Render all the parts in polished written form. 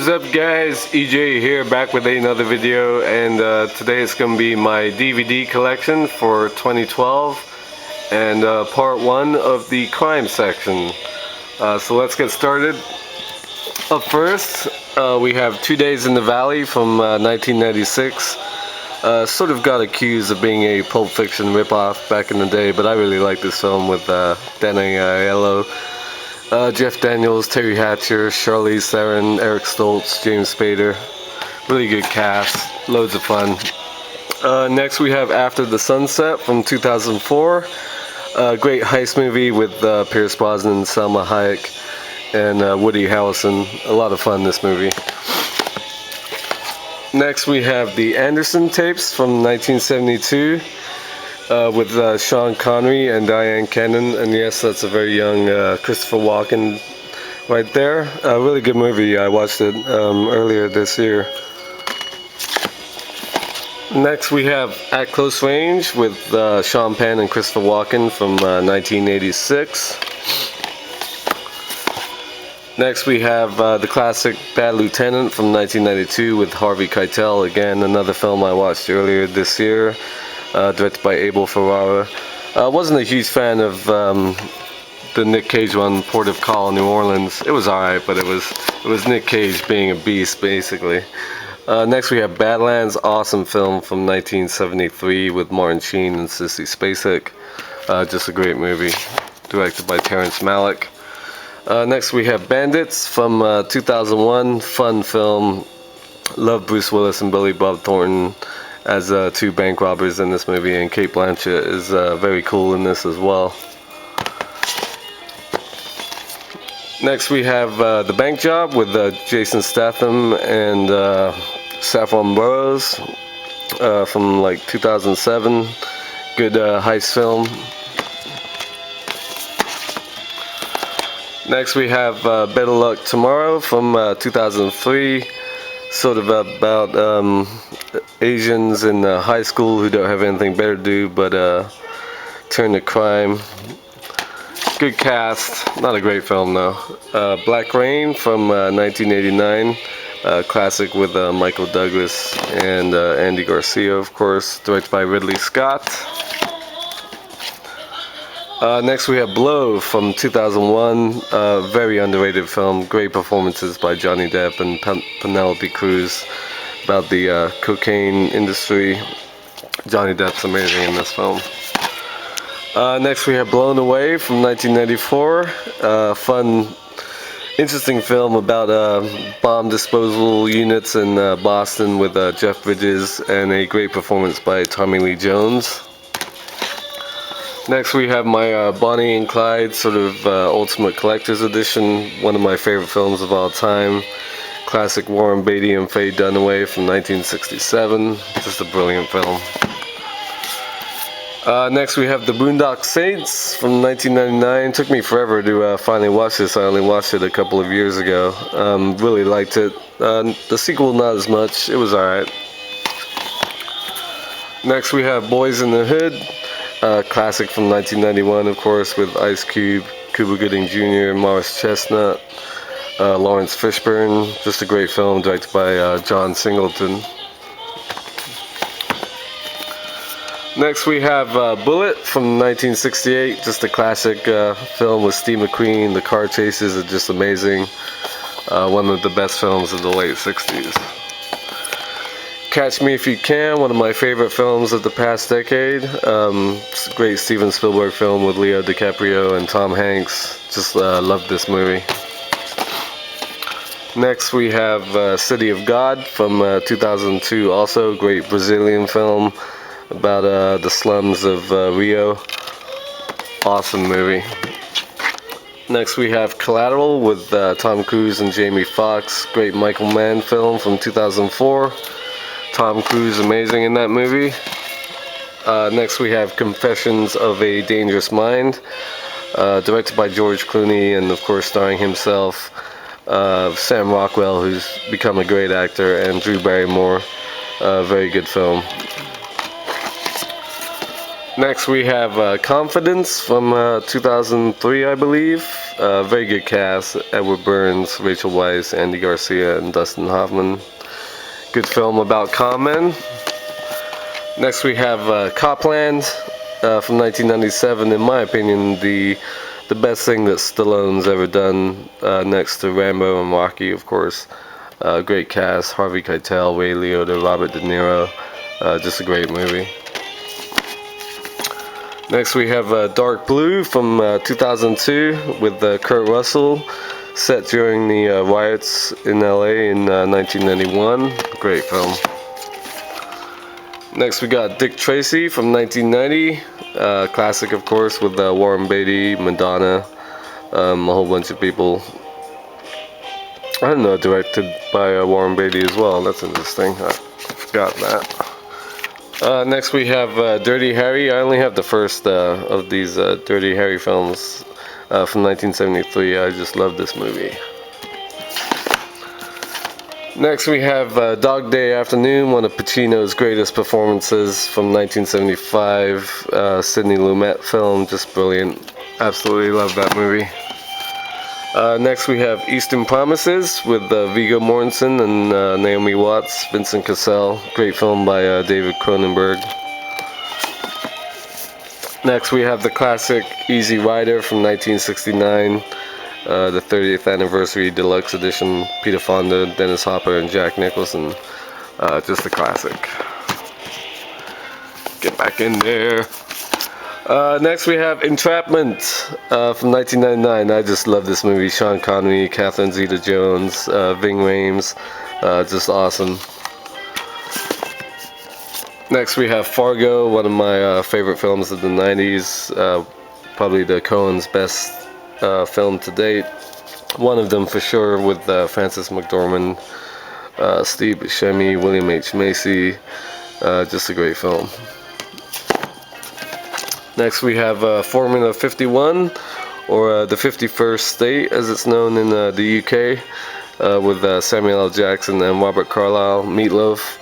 up guys, EJ here, back with another video, and today it's going to be my DVD collection for 2012 and part 1 of the crime section. So let's get started. Up first, we have 2 Days in the Valley from 1996. Sort of got accused of being a Pulp Fiction ripoff back in the day, but I really like this film with Danny Aiello, Jeff Daniels, Terry Hatcher, Charlize Theron, Eric Stoltz, James Spader. Really good cast, loads of fun. Next we have After the Sunset from 2004. Great heist movie with Pierce Brosnan, Salma Hayek, and Woody Harrelson. A lot of fun, this movie. Next we have the Anderson tapes from 1972 with Sean Connery and Diane Cannon, and yes, that's a very young Christopher Walken right there. A really good movie. I watched it earlier this year. Next we have At Close Range with Sean Penn and Christopher Walken from 1986. Next we have the classic Bad Lieutenant from 1992 with Harvey Keitel. Again, another film I watched earlier this year, directed by Abel Ferrara. I wasn't a huge fan of the Nick Cage one, Port of Call, New Orleans. It was alright, but it was Nick Cage being a beast, basically. Next we have Badlands, awesome film from 1973 with Martin Sheen and Sissy Spacek. Just a great movie, directed by Terrence Malick. Next we have Bandits from 2001, fun film. Love Bruce Willis and Billy Bob Thornton as two bank robbers in this movie, and Cate Blanchett is very cool in this as well. Next we have The Bank Job with Jason Statham and Saffron Burrows from like 2007. Good heist film. Next we have Better Luck Tomorrow from 2003, sort of about Asians in high school who don't have anything better to do but turn to crime. Good cast, not a great film though. Black Rain from 1989, classic with Michael Douglas and Andy Garcia, of course, directed by Ridley Scott. Next we have Blow from 2001, very underrated film, great performances by Johnny Depp and Penelope Cruz about the cocaine industry. Johnny Depp's amazing in this film. Next we have Blown Away from 1994, fun, interesting film about bomb disposal units in Boston with Jeff Bridges and a great performance by Tommy Lee Jones. Next we have my Bonnie and Clyde sort of Ultimate Collector's Edition, one of my favorite films of all time. Classic Warren Beatty and Faye Dunaway from 1967, just a brilliant film. Next we have The Boondock Saints from 1999. Took me forever to finally watch this. I only watched it a couple of years ago. Really liked it. The sequel not as much, it was alright. Next we have Boys in the Hood. Classic from 1991, of course, with Ice Cube, Cuba Gooding Jr., Morris Chestnut, Lawrence Fishburne. Just a great film, directed by John Singleton. Next we have Bullet from 1968, just a classic film with Steve McQueen. The car chases are just amazing. One of the best films of the late 60s. Catch Me If You Can, one of my favorite films of the past decade. It's a great Steven Spielberg film with Leo DiCaprio and Tom Hanks. Just love this movie. Next we have City of God from 2002, also great Brazilian film about the slums of Rio. Awesome movie. Next we have Collateral with Tom Cruise and Jamie Foxx, great Michael Mann film from 2004. Tom Cruise amazing in that movie. Next we have Confessions of a Dangerous Mind, directed by George Clooney and of course starring himself, Sam Rockwell, who's become a great actor, and Drew Barrymore. Very good film. Next we have Confidence from 2003, I believe. Very good cast: Edward Burns, Rachel Weisz, Andy Garcia, and Dustin Hoffman. Good film about con men. Next we have Copland from 1997. In my opinion, the best thing that Stallone's ever done, next to Rambo and Rocky, of course. Great cast: Harvey Keitel, Ray Liotta, Robert De Niro. Just a great movie. Next we have Dark Blue from 2002 with Kurt Russell, set during the riots in LA in 1991. Great film. Next we got Dick Tracy from 1990, classic of course, with Warren Beatty, Madonna, a whole bunch of people. I don't know, directed by Warren Beatty as well. That's interesting. I forgot that. Next we have Dirty Harry. I only have the first of these Dirty Harry films from 1973. I just love this movie. Next we have Dog Day Afternoon, one of Pacino's greatest performances from 1975. Sidney Lumet film, just brilliant. Absolutely love that movie. Next we have Eastern Promises with Viggo Mortensen and Naomi Watts, Vincent Cassel. Great film by David Cronenberg. Next we have the classic Easy Rider from 1969. The 30th anniversary deluxe edition. Peter Fonda, Dennis Hopper, and Jack Nicholson. Just a classic. Get back in there. Next we have Entrapment from 1999. I just love this movie. Sean Connery, Catherine Zeta-Jones, Ving Rhames. Just awesome. Next we have Fargo, one of my favorite films of the 90s. Probably the Coen's best film to date. One of them for sure, with Frances McDormand, Steve Buscemi, William H. Macy. Just a great film. Next we have Formula 51, or the 51st State as it's known in the UK, with Samuel L. Jackson and Robert Carlyle. Meatloaf.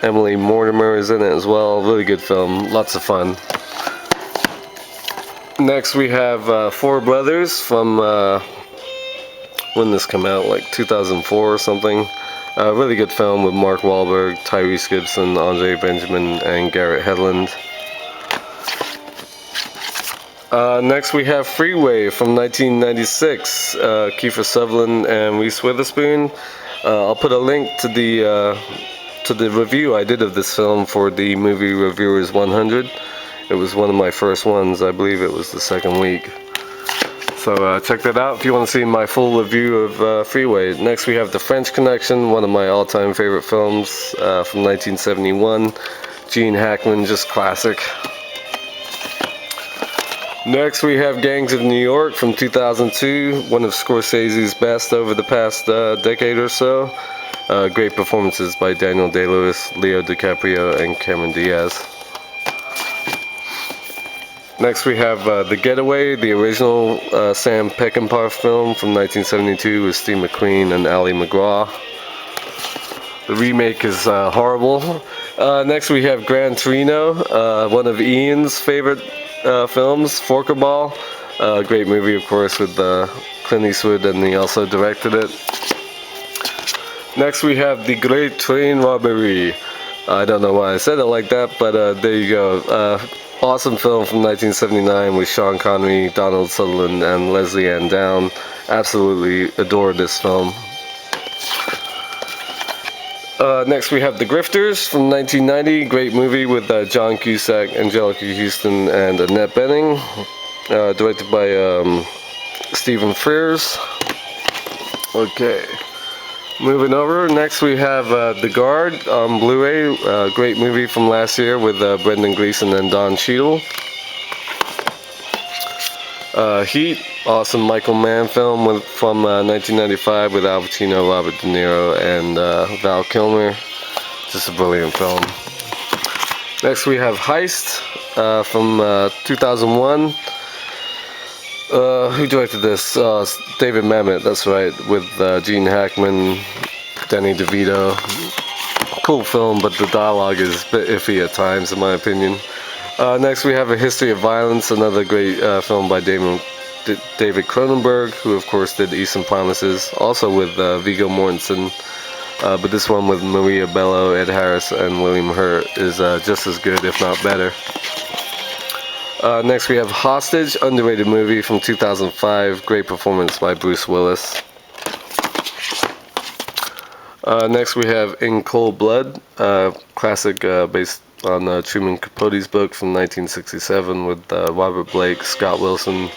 Emily Mortimer is in it as well. Really good film, lots of fun. Next we have Four Brothers from, when did this come out, like 2004 or something. Really good film with Mark Wahlberg, Tyrese Gibson, Andre Benjamin, and Garrett Hedlund. Next we have Freeway from 1996, Kiefer Sutherland and Reese Witherspoon. I'll put a link to the review I did of this film for the Movie Reviewers 100. It was one of my first ones. I believe it was the second week. So check that out if you want to see my full review of Freeway. Next we have The French Connection, one of my all-time favorite films from 1971. Gene Hackman, just classic. Next we have Gangs of New York from 2002, one of Scorsese's best over the past decade or so. Great performances by Daniel Day-Lewis, Leo DiCaprio, and Cameron Diaz. Next we have The Getaway, the original Sam Peckinpah film from 1972 with Steve McQueen and Ali MacGraw. The remake is horrible. Next we have Gran Torino, one of Ian's favorite films, Forkerball. Great movie, of course, with Clint Eastwood, and he also directed it. Next we have The Great Train Robbery. I don't know why I said it like that, but there you go. Awesome film from 1979 with Sean Connery, Donald Sutherland, and Leslie Ann Down. Absolutely adore this film. Next we have The Grifters from 1990. Great movie with John Cusack, Angelica Houston, and Annette Bening. Directed by Stephen Frears. Okay. Moving over, next we have The Guard on Blu-ray, great movie from last year with Brendan Gleeson and Don Cheadle. Heat, awesome Michael Mann film from 1995 with Al Pacino, Robert De Niro, and Val Kilmer. Just a brilliant film. Next we have Heist from 2001. Who directed this? David Mamet, that's right, with Gene Hackman, Danny DeVito. Cool film, but the dialogue is a bit iffy at times, in my opinion. Next we have A History of Violence, another great film by Damon David Cronenberg, who of course did Eastern Promises, also with Viggo Mortensen. But this one with Maria Bello, Ed Harris, and William Hurt is just as good, if not better. Next we have Hostage, underrated movie from 2005. Great performance by Bruce Willis. Next we have In Cold Blood, classic based on Truman Capote's book from 1967 with Robert Blake, Scott Wilson,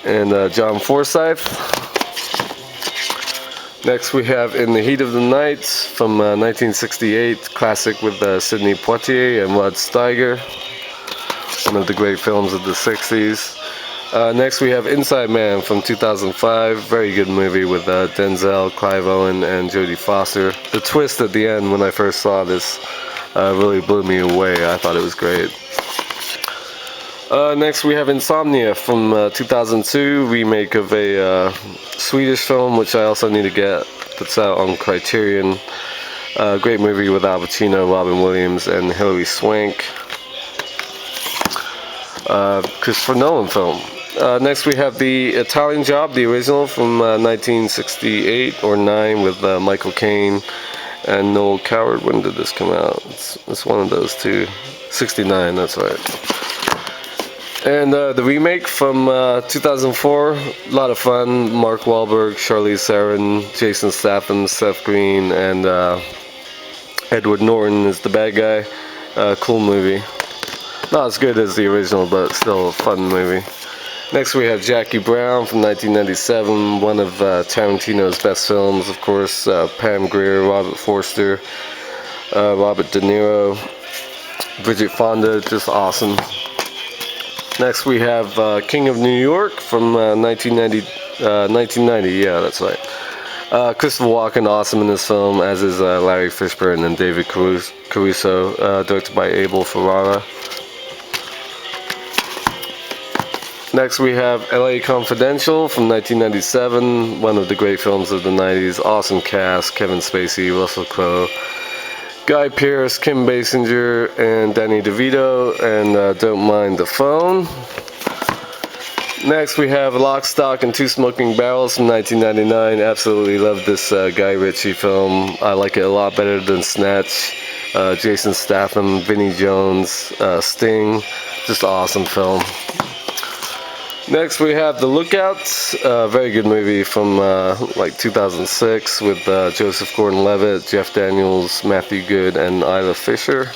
and John Forsythe. Next we have In the Heat of the Night from 1968, classic with Sidney Poitier and Rod Steiger, one of the great films of the 60s. Next we have Inside Man from 2005, very good movie with Denzel, Clive Owen, and Jodie Foster. The twist at the end when I first saw this really blew me away. I thought it was great. Next we have Insomnia from 2002, remake of a Swedish film, which I also need to get. That's out on Criterion. Great movie with Al Pacino, Robin Williams, and Hilary Swank. Christopher Nolan film. Next we have The Italian Job, the original from 1968 or 9 with Michael Caine and Noel Coward. When did this come out? It's one of those two. 69, that's right. And the remake from 2004, a lot of fun. Mark Wahlberg, Charlize Theron, Jason Statham, Seth Green, and Edward Norton is the bad guy. Cool movie. Not as good as the original, but still a fun movie. Next we have Jackie Brown from 1997, one of Tarantino's best films, of course. Pam Grier, Robert Forster, Robert De Niro, Bridget Fonda, just awesome. Next we have King of New York from 1990, yeah, that's right. Christopher Walken, awesome in this film, as is Larry Fishburne and David Caruso, directed by Abel Ferrara. Next we have LA Confidential from 1997, one of the great films of the 90s. Awesome cast: Kevin Spacey, Russell Crowe, Guy Pearce, Kim Basinger, and Danny DeVito, and Don't Mind the Phone. Next we have Lock, Stock, and Two Smoking Barrels from 1999. Absolutely love this Guy Ritchie film. I like it a lot better than Snatch. Jason Statham, Vinnie Jones, Sting, just awesome film. Next we have The Lookout, very good movie from like 2006 with Joseph Gordon-Levitt, Jeff Daniels, Matthew Good, and Isla Fisher.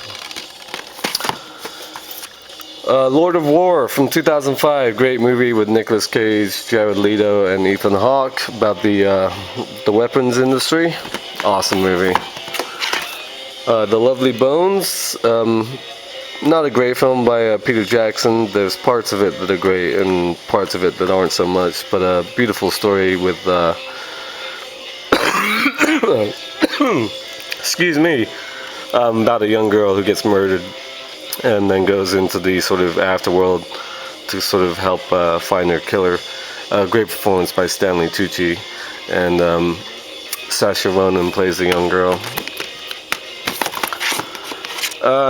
Lord of War from 2005, great movie with Nicolas Cage, Jared Leto, and Ethan Hawke about the weapons industry. Awesome movie. The Lovely Bones, not a great film by Peter Jackson. There's parts of it that are great and parts of it that aren't so much, but a beautiful story with excuse me, about a young girl who gets murdered and then goes into the sort of afterworld to sort of help find her killer. Great performance by Stanley Tucci, and Saoirse Ronan plays the young girl.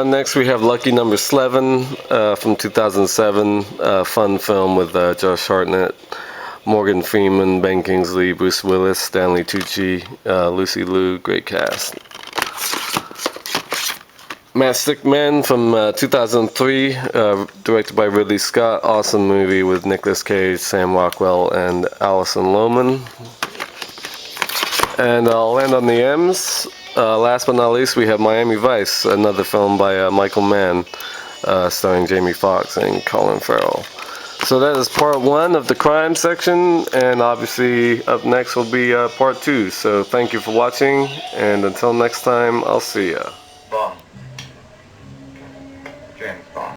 Next we have Lucky Number 11 from 2007, fun film with Josh Hartnett, Morgan Freeman, Ben Kingsley, Bruce Willis, Stanley Tucci, Lucy Liu, great cast. Matchstick Men from 2003, directed by Ridley Scott, awesome movie with Nicolas Cage, Sam Rockwell, and Alison Lohman. And I'll end on the M's. Last but not least, we have Miami Vice, another film by Michael Mann, starring Jamie Foxx and Colin Farrell. So that is part 1 of the crime section, and obviously up next will be part 2. So thank you for watching, and until next time, I'll see ya.